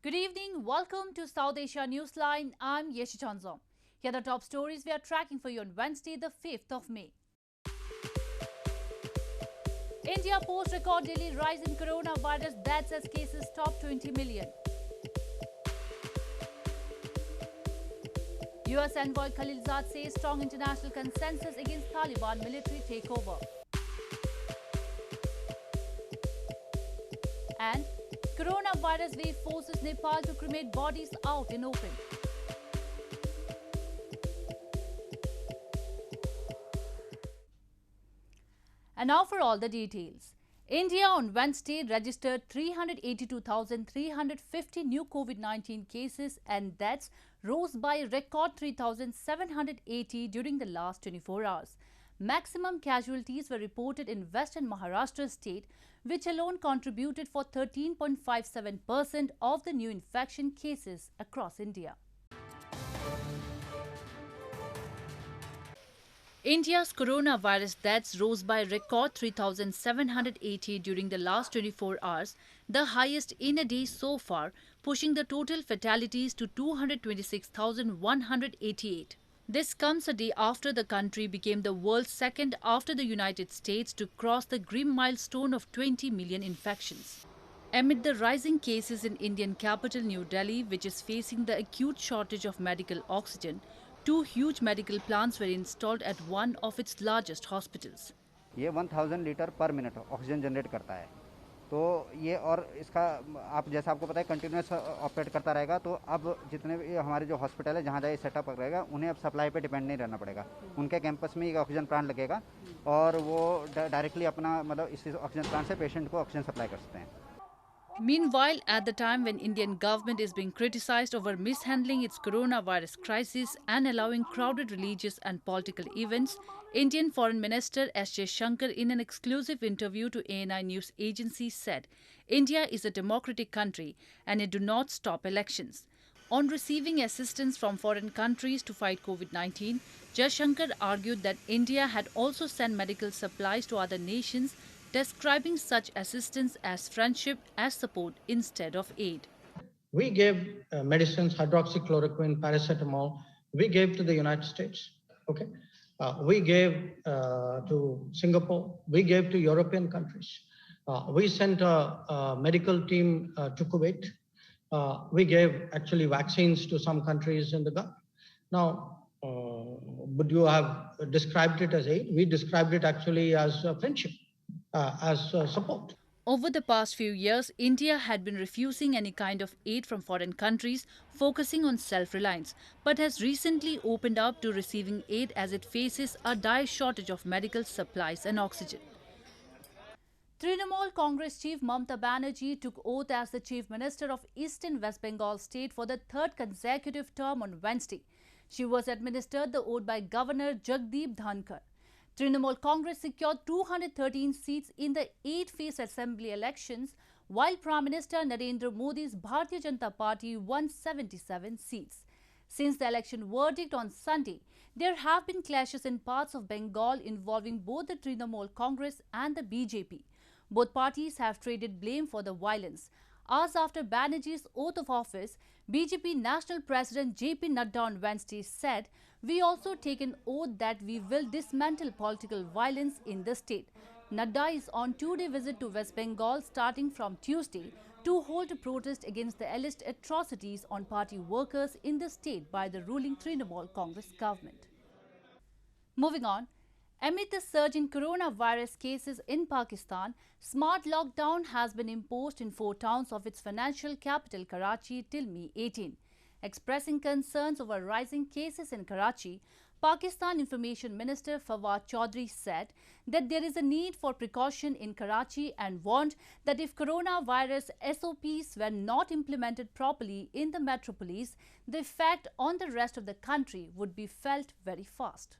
Good evening. Welcome to South Asia Newsline. I'm Yeshi Chanzom. Here are the top stories we are tracking for you on Wednesday, the 5th of May. India posts record daily rise in coronavirus deaths as cases top 20 million. US envoy Khalilzad says strong international consensus against Taliban military takeover. And coronavirus wave forces Nepal to cremate bodies out in open. And now for all the details. India on Wednesday registered 382,350 new COVID-19 cases and deaths rose by a record 3,780 during the last 24 hours. Maximum casualties were reported in Western Maharashtra state, which alone contributed for 13.57% of the new infection cases across India. India's coronavirus deaths rose by a record 3,780 during the last 24 hours, the highest in a day so far, pushing the total fatalities to 226,188. This comes a day after the country became the world's second after the United States to cross the grim milestone of 20 million infections. Amid the rising cases in Indian capital New Delhi, which is facing the acute shortage of medical oxygen, two huge medical plants were installed at one of its largest hospitals. ये 1000 litre पर minute oxygen generate करता है, तो ये और इसका आप जैसा आपको पता है कंटिन्यूस ऑपरेट करता रहेगा। तो अब जितने भी हमारे जो हॉस्पिटल है जहाँ जहाँ ये सेटअप रहेगा उन्हें अब सप्लाई पे डिपेंड नहीं रहना पड़ेगा। उनके कैंपस में एक ऑक्सीजन प्लांट लगेगा और वो डायरेक्टली अपना मतलब इस ऑक्सीजन प्लांट से पेशेंट को ऑक्सीजन सप्लाई कर सकते हैं। Meanwhile, at the time when Indian government is being criticized over mishandling its coronavirus crisis and allowing crowded religious and political events, Indian Foreign Minister S. Jaishankar in an exclusive interview to ANI News Agency said, India is a democratic country and it do not stop elections. On receiving assistance from foreign countries to fight COVID-19, Jaishankar argued that India had also sent medical supplies to other nations, describing such assistance as friendship as support instead of aid. We gave medicines, hydroxychloroquine, paracetamol, we gave to the United States. Okay, we gave to Singapore, we gave to European countries. We sent a medical team to Kuwait. We gave actually vaccines to some countries in the Gulf. Now, would you have described it as aid? We described it actually as friendship. As support. Over the past few years, India had been refusing any kind of aid from foreign countries, focusing on self-reliance, but has recently opened up to receiving aid as it faces a dire shortage of medical supplies and oxygen. Trinamool Congress Chief Mamata Banerjee took oath as the Chief Minister of Eastern West Bengal State for the third consecutive term on Wednesday. She was administered the oath by Governor Jagdeep Dhankar. Trinamool Congress secured 213 seats in the 8-phase assembly elections, while Prime Minister Narendra Modi's Bharatiya Janata Party won 77 seats. Since the election verdict on Sunday, there have been clashes in parts of Bengal involving both the Trinamool Congress and the BJP. Both parties have traded blame for the violence. Hours after Banerjee's oath of office, BJP National President JP Nadda on Wednesday said, "We also take an oath that we will dismantle political violence in the state." Nadda is on two-day visit to West Bengal starting from Tuesday to hold a protest against the alleged atrocities on party workers in the state by the ruling Trinamool Congress government. Moving on. Amid the surge in coronavirus cases in Pakistan, smart lockdown has been imposed in 4 towns of its financial capital Karachi till May 18. Expressing concerns over rising cases in Karachi, Pakistan Information Minister Fawad Chaudhry said that there is a need for precaution in Karachi and warned that if coronavirus SOPs were not implemented properly in the metropolis, the effect on the rest of the country would be felt very fast.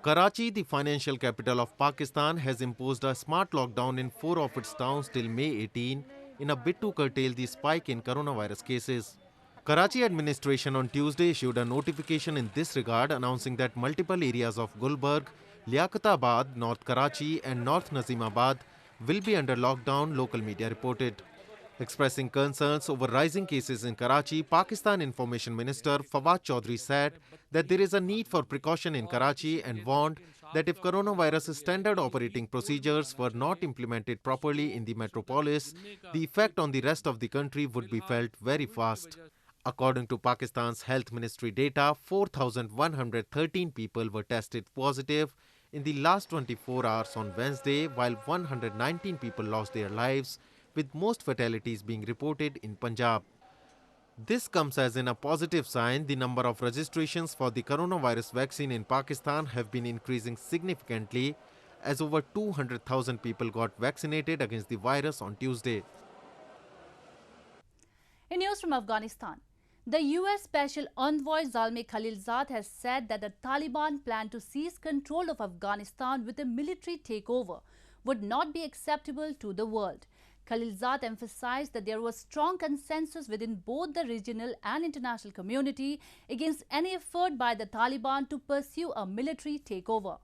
Karachi, the financial capital of Pakistan, has imposed a smart lockdown in 4 of its towns till May 18 in a bid to curtail the spike in coronavirus cases. Karachi administration on Tuesday issued a notification in this regard announcing that multiple areas of Gulbarg, Liaquatabad, North Karachi and North Nazimabad will be under lockdown, local media reported. Expressing concerns over rising cases in Karachi, Pakistan Information Minister Fawad Chaudhry said that there is a need for precaution in Karachi and warned that if coronavirus standard operating procedures were not implemented properly in the metropolis, the effect on the rest of the country would be felt very fast. According to Pakistan's Health Ministry data, 4,113 people were tested positive in the last 24 hours on Wednesday, while 119 people lost their lives, with most fatalities being reported in Punjab. This comes as in a positive sign. The number of registrations for the coronavirus vaccine in Pakistan have been increasing significantly, as over 200,000 people got vaccinated against the virus on Tuesday. In news from Afghanistan, the US Special Envoy Zalmay Khalilzad has said that the Taliban plan to seize control of Afghanistan with a military takeover would not be acceptable to the world. Khalilzad emphasized that there was strong consensus within both the regional and international community against any effort by the Taliban to pursue a military takeover.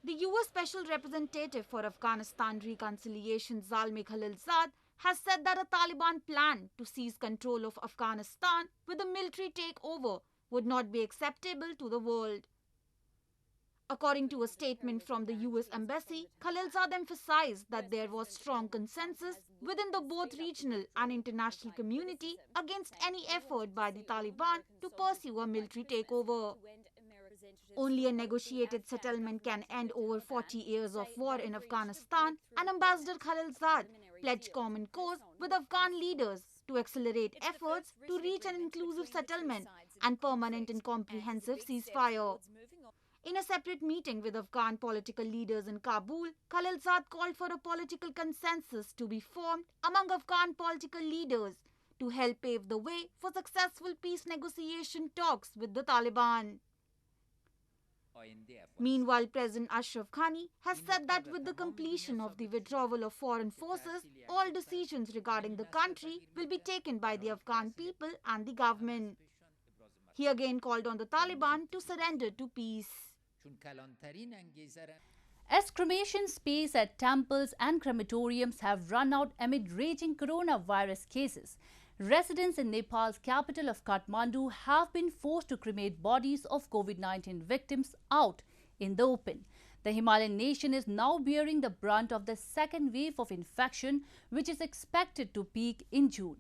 The US Special Representative for Afghanistan Reconciliation Zalmay Khalilzad has said that a Taliban plan to seize control of Afghanistan with a military takeover would not be acceptable to the world. According to a statement from the US Embassy, Khalilzad emphasized that there was strong consensus within the both regional and international community against any effort by the Taliban to pursue a military takeover. Only a negotiated settlement can end over 40 years of war in Afghanistan, and Ambassador Khalilzad pledged common cause with Afghan leaders to accelerate efforts to reach an inclusive settlement and permanent and comprehensive ceasefire. In a separate meeting with Afghan political leaders in Kabul, Khalilzad called for a political consensus to be formed among Afghan political leaders to help pave the way for successful peace negotiation talks with the Taliban. Meanwhile, President Ashraf Ghani has said that with the completion of the withdrawal of foreign forces, all decisions regarding the country will be taken by the Afghan people and the government. He again called on the Taliban to surrender to peace. As cremation space at temples and crematoriums have run out amid raging coronavirus cases, residents in Nepal's capital of Kathmandu have been forced to cremate bodies of COVID-19 victims out in the open. The Himalayan nation is now bearing the brunt of the second wave of infection, which is expected to peak in June.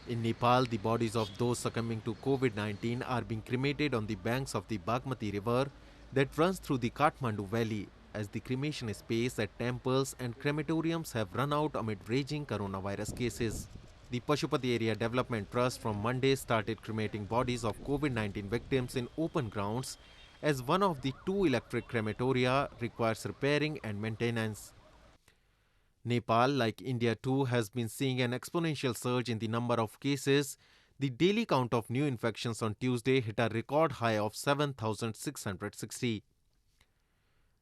In Nepal, the bodies of those succumbing to COVID-19 are being cremated on the banks of the Bagmati River that runs through the Kathmandu Valley, as the cremation space at temples and crematoriums have run out amid raging coronavirus cases. The Pashupati Area Development Trust from Monday started cremating bodies of COVID-19 victims in open grounds, as one of the 2 electric crematoria requires repairing and maintenance. Nepal, like India too, has been seeing an exponential surge in the number of cases. The daily count of new infections on Tuesday hit a record high of 7,660.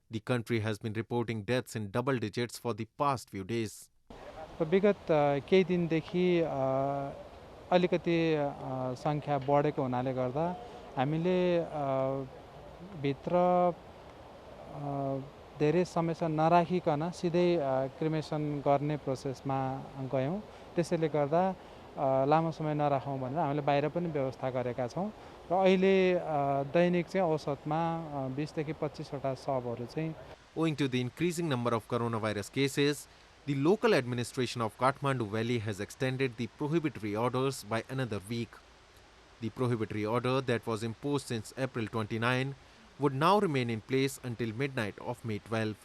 The country has been reporting deaths in double digits for the past few days. विगत केही दिनदेखि अलिकति संख्या बढेको हुनाले गर्दा हामीले भित्र धेरै समस्या नराखिकन सिधै क्रिमेसन गर्ने प्रोसेसमा गयौं। त्यसैले गर्दा लामो समय नराखौं भनेर हामीले बाहिर पनि व्यवस्था गरेका छौं र अहिले दैनिक चाहिँ औसतमा 20 देखि 25 वटा शवहरू चाहिँ Owing to the increasing number of coronavirus cases, the local administration of Kathmandu Valley has extended the prohibitory orders by another week. The prohibitory order that was imposed since April 29 would now remain in place until midnight of May 12.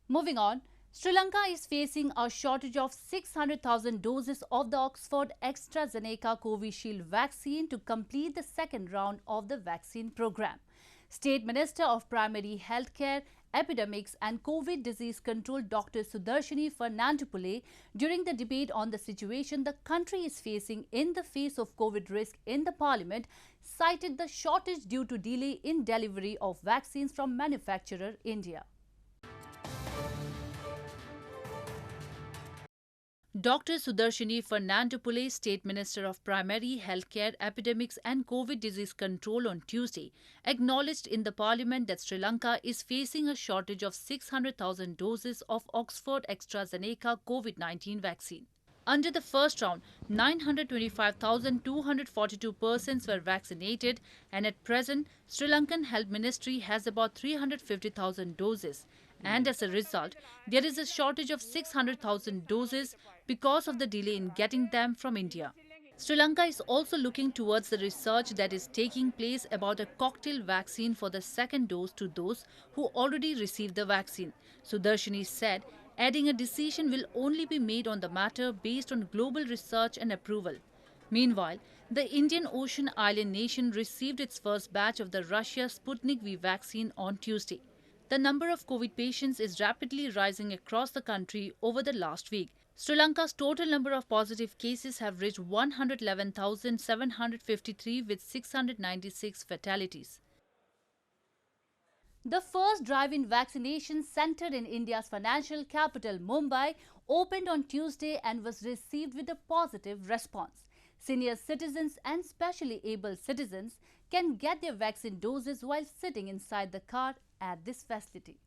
Moving on, Sri Lanka is facing a shortage of 600,000 doses of the Oxford AstraZeneca Covishield vaccine to complete the second round of the vaccine program. State Minister of Primary Healthcare, Epidemics and COVID Disease Control Dr. Sudarshini Fernandopoulos, during the debate on the situation the country is facing in the face of COVID risk in the Parliament, cited the shortage due to delay in delivery of vaccines from manufacturer India. Dr. Sudarshini Fernandopulle, State Minister of Primary Healthcare, Epidemics and COVID Disease Control on Tuesday, acknowledged in the Parliament that Sri Lanka is facing a shortage of 600,000 doses of Oxford AstraZeneca COVID-19 vaccine. Under the first round, 925,242 persons were vaccinated, and at present, Sri Lankan Health Ministry has about 350,000 doses. And as a result, there is a shortage of 600,000 doses because of the delay in getting them from India. Sri Lanka is also looking towards the research that is taking place about a cocktail vaccine for the second dose to those who already received the vaccine. Sudarshini said, adding a decision will only be made on the matter based on global research and approval. Meanwhile, the Indian Ocean island nation received its first batch of the Russia Sputnik V vaccine on Tuesday. The number of COVID patients is rapidly rising across the country over the last week. Sri Lanka's total number of positive cases have reached 111,753 with 696 fatalities. The first drive-in vaccination centre in India's financial capital, Mumbai, opened on Tuesday and was received with a positive response. Senior citizens and specially able citizens can get their vaccine doses while sitting inside the car at this facility.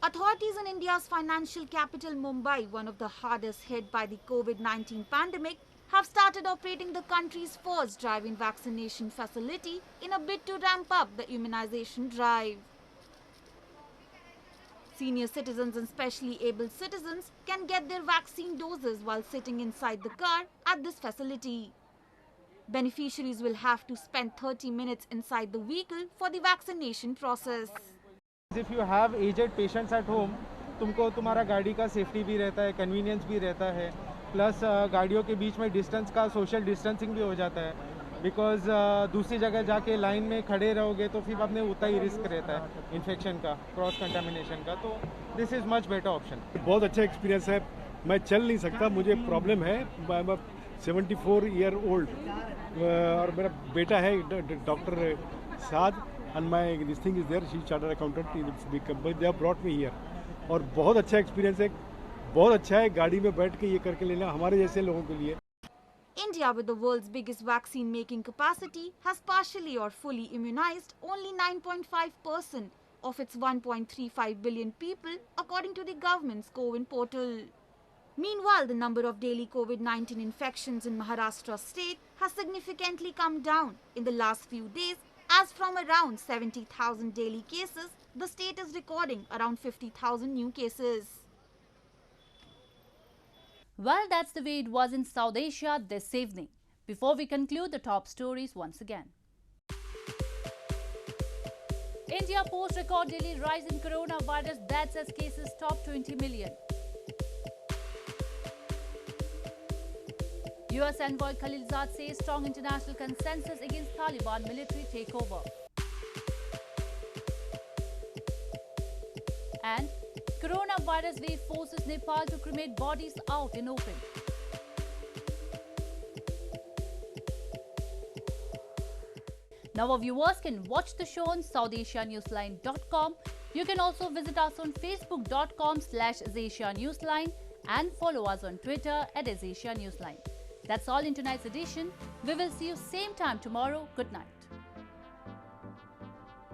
Authorities in India's financial capital, Mumbai, one of the hardest hit by the COVID-19 pandemic, have started operating the country's first drive-in vaccination facility in a bid to ramp up the immunization drive. Senior citizens and specially able citizens can get their vaccine doses while sitting inside the car at this facility. Beneficiaries will have to spend 30 minutes inside the vehicle for the vaccination process. If you have aged patients at home, तुमको तुम्हारा गाड़ी का safety भी रहता है, convenience भी रहता है, प्लस गाड़ियों के बीच में डिस्टेंस का सोशल डिस्टेंसिंग भी हो जाता है, बिकॉज दूसरी जगह जाके लाइन में खड़े रहोगे तो फिर आपने उतना ही रिस्क रहता है इन्फेक्शन का, क्रॉस कंटामिनेशन का, तो this is much better option. बहुत अच्छा एक्सपीरियंस है. मैं चल नहीं सकता, मुझे प्रॉब्लम है. 74 ईयर ओल्ड और मेरा बेटा है doctor Saad, and my this thing is there. She's chartered accountant. It's big company. They have brought me here. और बहुत अच्छा एक्सपीरियंस है, बहुत अच्छा है गाड़ी में बैठ के ये करके लेना हमारे जैसे लोगों के लिए. India, with the world's biggest vaccine making capacity, has partially or fully immunized only 9.5% of its 1.35 billion people, according to the government's CoWIN portal. Meanwhile, the number of daily COVID-19 infections in Maharashtra state has significantly come down in the last few days, as from around 70,000 daily cases, the state is recording around 50,000 new cases. Well, that's the way it was in South Asia this evening. Before we conclude, the top stories once again. India posts record daily rise in coronavirus deaths as cases top 20 million. US envoy Khalilzad says strong international consensus against Taliban military takeover. And coronavirus wave forces Nepal to cremate bodies out in open. Now our viewers can watch the show on SouthAsiaNewsline.com. You can also visit us on Facebook.com/AsAsiaNewsline and follow us on Twitter @AsAsiaNewsline. That's all in tonight's edition. We will see you same time tomorrow. Good night.